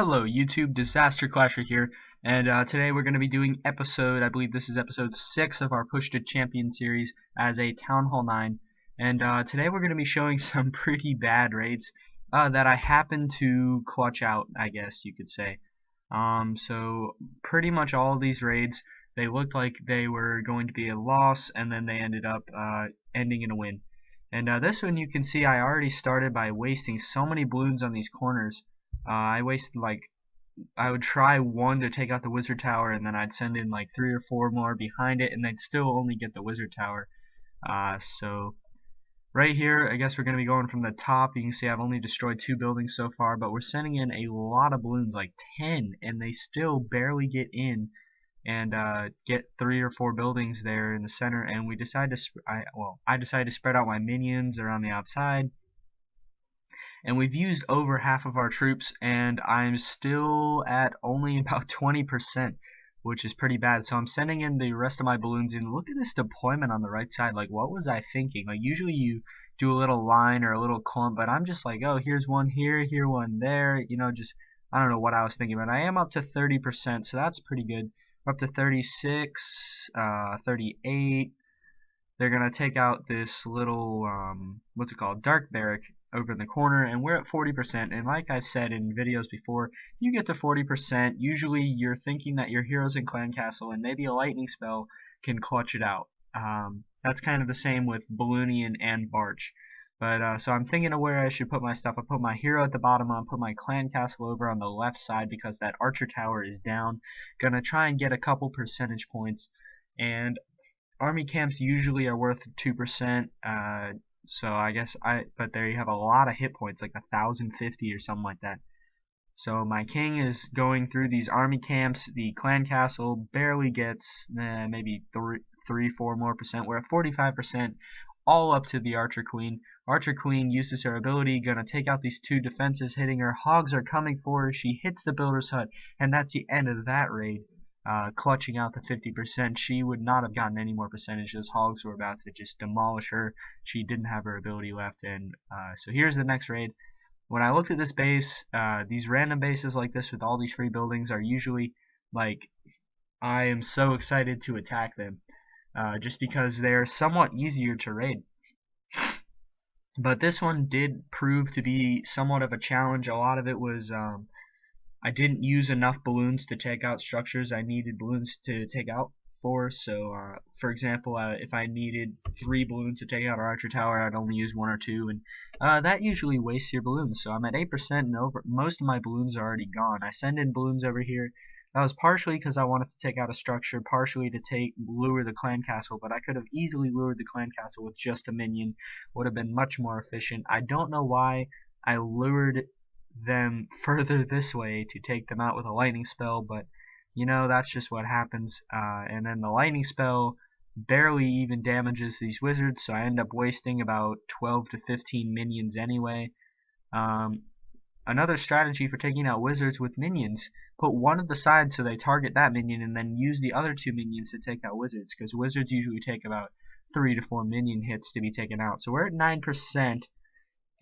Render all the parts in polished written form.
Hello YouTube, Disaster Clasher here, and today we're going to be doing I believe this is episode 6 of our Push to Champion series as a Town Hall 9, and today we're going to be showing some pretty bad raids that I happened to clutch out, I guess you could say. So pretty much all of these raids, they looked like they were going to be a loss, and then they ended up ending in a win. And this one you can see I already started by wasting so many balloons on these corners. I wasted I would try one to take out the wizard tower, and then I'd send in like 3 or 4 more behind it, and they'd still only get the wizard tower. So right here, I guess we're going to be going from the top. You can see I've only destroyed 2 buildings so far, but we're sending in a lot of balloons, like 10, and they still barely get in and get 3 or 4 buildings there in the center. And we decided to I decided to spread out my minions around the outside. And we've used over half of our troops, and I'm still at only about 20%, which is pretty bad. So I'm sending in the rest of my balloons in. Look at this deployment on the right side. Like, what was I thinking? Like, usually you do a little line or a little clump, but I'm just like, oh, here's one here, here one there. You know, just, I don't know what I was thinking, but I am up to 30%, so that's pretty good. We're up to 36, 38. They're going to take out this little, what's it called, dark barrack over in the corner, and we're at 40%. And like I've said in videos before, you get to 40%, usually you're thinking that your heroes in Clan Castle and maybe a lightning spell can clutch it out. That's kind of the same with Balloonian and Barch. But so I'm thinking of where I should put my stuff. I put my hero at the bottom. I'll put my Clan Castle over on the left side because that archer tower is down. Gonna try and get a couple percentage points. And army camps usually are worth 2%. So I guess but there you have a lot of hit points, like 1,050 or something like that. So my king is going through these army camps. The clan castle barely gets maybe 3-4 more percent. We're at 45%, all up to the archer queen. Archer queen uses her ability, gonna take out these 2 defenses, hitting her. Hogs are coming for her. She hits the builder's hut, and that's the end of that raid. Clutching out the 50%. She would not have gotten any more percentage. Those hogs were about to just demolish her. She didn't have her ability left. And so here's the next raid. When I looked at this base, these random bases like this with all these free buildings are usually like, I am so excited to attack them, just because they're somewhat easier to raid. But this one did prove to be somewhat of a challenge. A lot of it was I didn't use enough balloons to take out structures I needed balloons to take out for. So, for example, if I needed 3 balloons to take out our archer tower, I'd only use 1 or 2, and that usually wastes your balloons. So I'm at 8%, and most of my balloons are already gone. I send in balloons over here. That was partially because I wanted to take out a structure, partially to lure the clan castle, but I could have easily lured the clan castle with just a minion. Would have been much more efficient. I don't know why I lured them further this way to take them out with a lightning spell, but you know, that's just what happens. And then the lightning spell barely even damages these wizards, so I end up wasting about 12 to 15 minions anyway. Another strategy for taking out wizards with minions: put one at the side so they target that minion, and then use the other 2 minions to take out wizards, because wizards usually take about 3 to 4 minion hits to be taken out. So we're at 9%.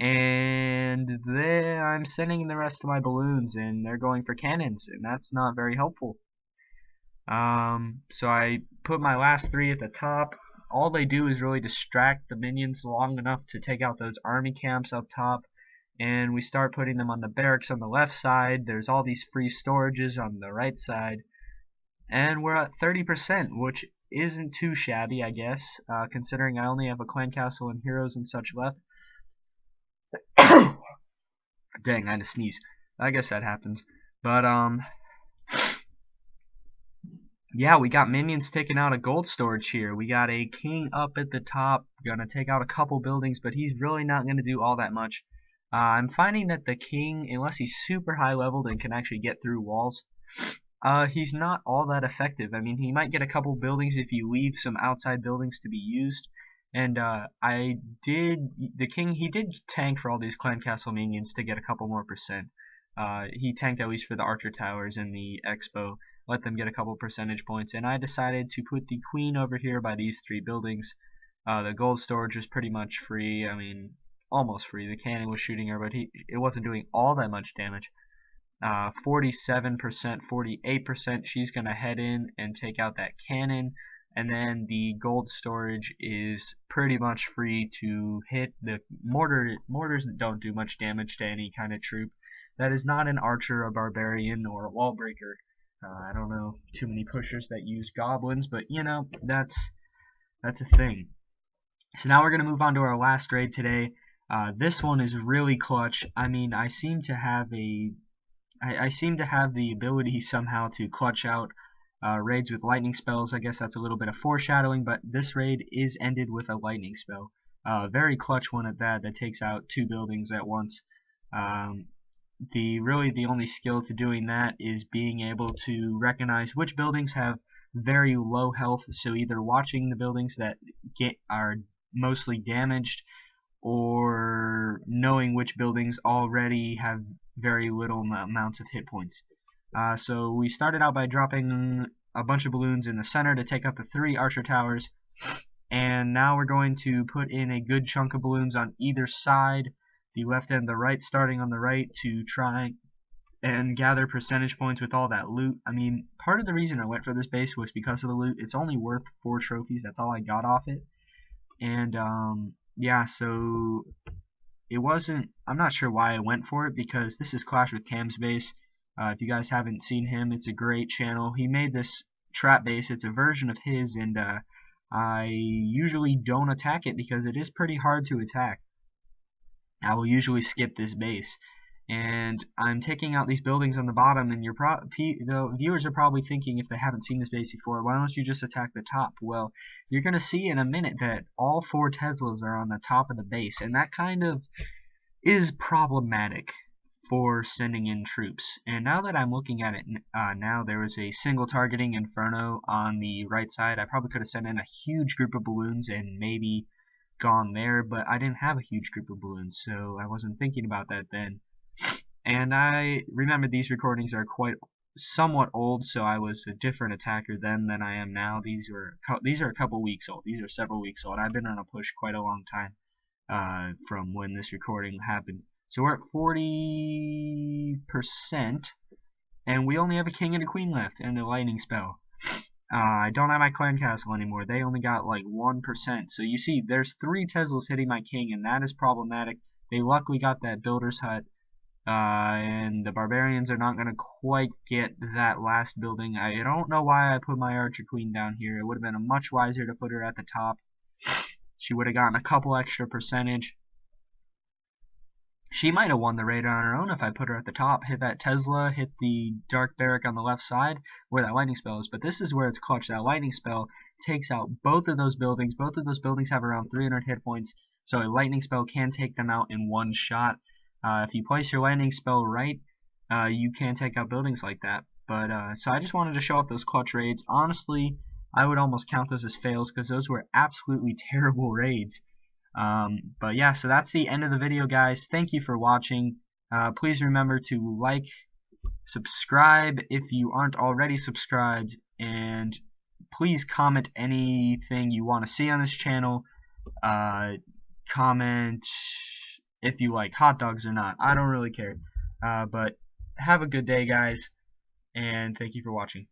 And then I'm sending the rest of my balloons, and they're going for cannons, and that's not very helpful. So I put my last 3 at the top. All they do is really distract the minions long enough to take out those army camps up top, and we start putting them on the barracks on the left side. There's all these free storages on the right side, and we're at 30%, which isn't too shabby, I guess, considering I only have a clan castle and heroes and such left. Dang, I had to sneeze. I guess that happens. But, yeah, we got minions taking out a gold storage here. We got a king up at the top, gonna take out a couple buildings, but he's really not gonna do all that much. I'm finding that the king, unless he's super high leveled and can actually get through walls, he's not all that effective. I mean, he might get a couple buildings if you leave some outside buildings to be used. And the king, he did tank for all these clan castle minions to get a couple more percent. He tanked at least for the archer towers and the expo, let them get a couple percentage points. And I decided to put the queen over here by these 3 buildings. The gold storage was pretty much free. I mean, almost free. The cannon was shooting her, but it wasn't doing all that much damage. 47%, 48%, she's going to head in and take out that cannon. And then the gold storage is pretty much free to hit. The mortars don't do much damage to any kind of troop. That is not an archer, a barbarian, or a wall breaker. I don't know too many pushers that use goblins, but you know, that's a thing. So now we're going to move on to our last raid today. This one is really clutch. I mean, I seem to have the ability somehow to clutch out raids with lightning spells. I guess that's a little bit of foreshadowing, but this raid is ended with a lightning spell. Very clutch one at that takes out 2 buildings at once. Really the only skill to doing that is being able to recognize which buildings have very low health, so either watching the buildings that are mostly damaged, or knowing which buildings already have very little amounts of hit points. So we started out by dropping a bunch of balloons in the center to take out the 3 archer towers, and now we're going to put in a good chunk of balloons on either side, the left and the right, starting on the right to try and gather percentage points with all that loot. I mean, part of the reason I went for this base was because of the loot. It's only worth 4 trophies, that's all I got off it. And yeah, so it wasn't, I'm not sure why I went for it, because this is Clash with Cam's base. If you guys haven't seen him, it's a great channel. He made this trap base, it's a version of his, and I usually don't attack it because it is pretty hard to attack. I will usually skip this base. And I'm taking out these buildings on the bottom, and the viewers are probably thinking, if they haven't seen this base before, why don't you just attack the top? Well, you're going to see in a minute that all 4 Teslas are on the top of the base, and that kind of is problematic for sending in troops. And now that I'm looking at it now, there was a single targeting inferno on the right side. I probably could have sent in a huge group of balloons and maybe gone there, but I didn't have a huge group of balloons, so I wasn't thinking about that then. And I remember these recordings are somewhat old, so I was a different attacker then than I am now. These are a couple weeks old. These are several weeks old. I've been on a push quite a long time from when this recording happened. So we're at 40%, and we only have a king and a queen left, and a lightning spell. I don't have my clan castle anymore. They only got like 1%. So you see, there's 3 Teslas hitting my king, and that is problematic. They luckily got that builder's hut. And the barbarians are not going to quite get that last building. I don't know why I put my archer queen down here. It would have been much wiser to put her at the top. She would have gotten a couple extra percentage. She might have won the raid on her own if I put her at the top, hit that Tesla, hit the dark barrack on the left side where that lightning spell is. But this is where it's clutch. That lightning spell takes out both of those buildings. Both of those buildings have around 300 hit points, so a lightning spell can take them out in one shot. If you place your lightning spell right, you can take out buildings like that. But so I just wanted to show off those clutch raids. Honestly, I would almost count those as fails because those were absolutely terrible raids. But yeah, so that's the end of the video, guys. Thank you for watching. Please remember to like, subscribe if you aren't already subscribed, and please comment anything you want to see on this channel. Comment if you like hot dogs or not. I don't really care. But have a good day, guys, and thank you for watching.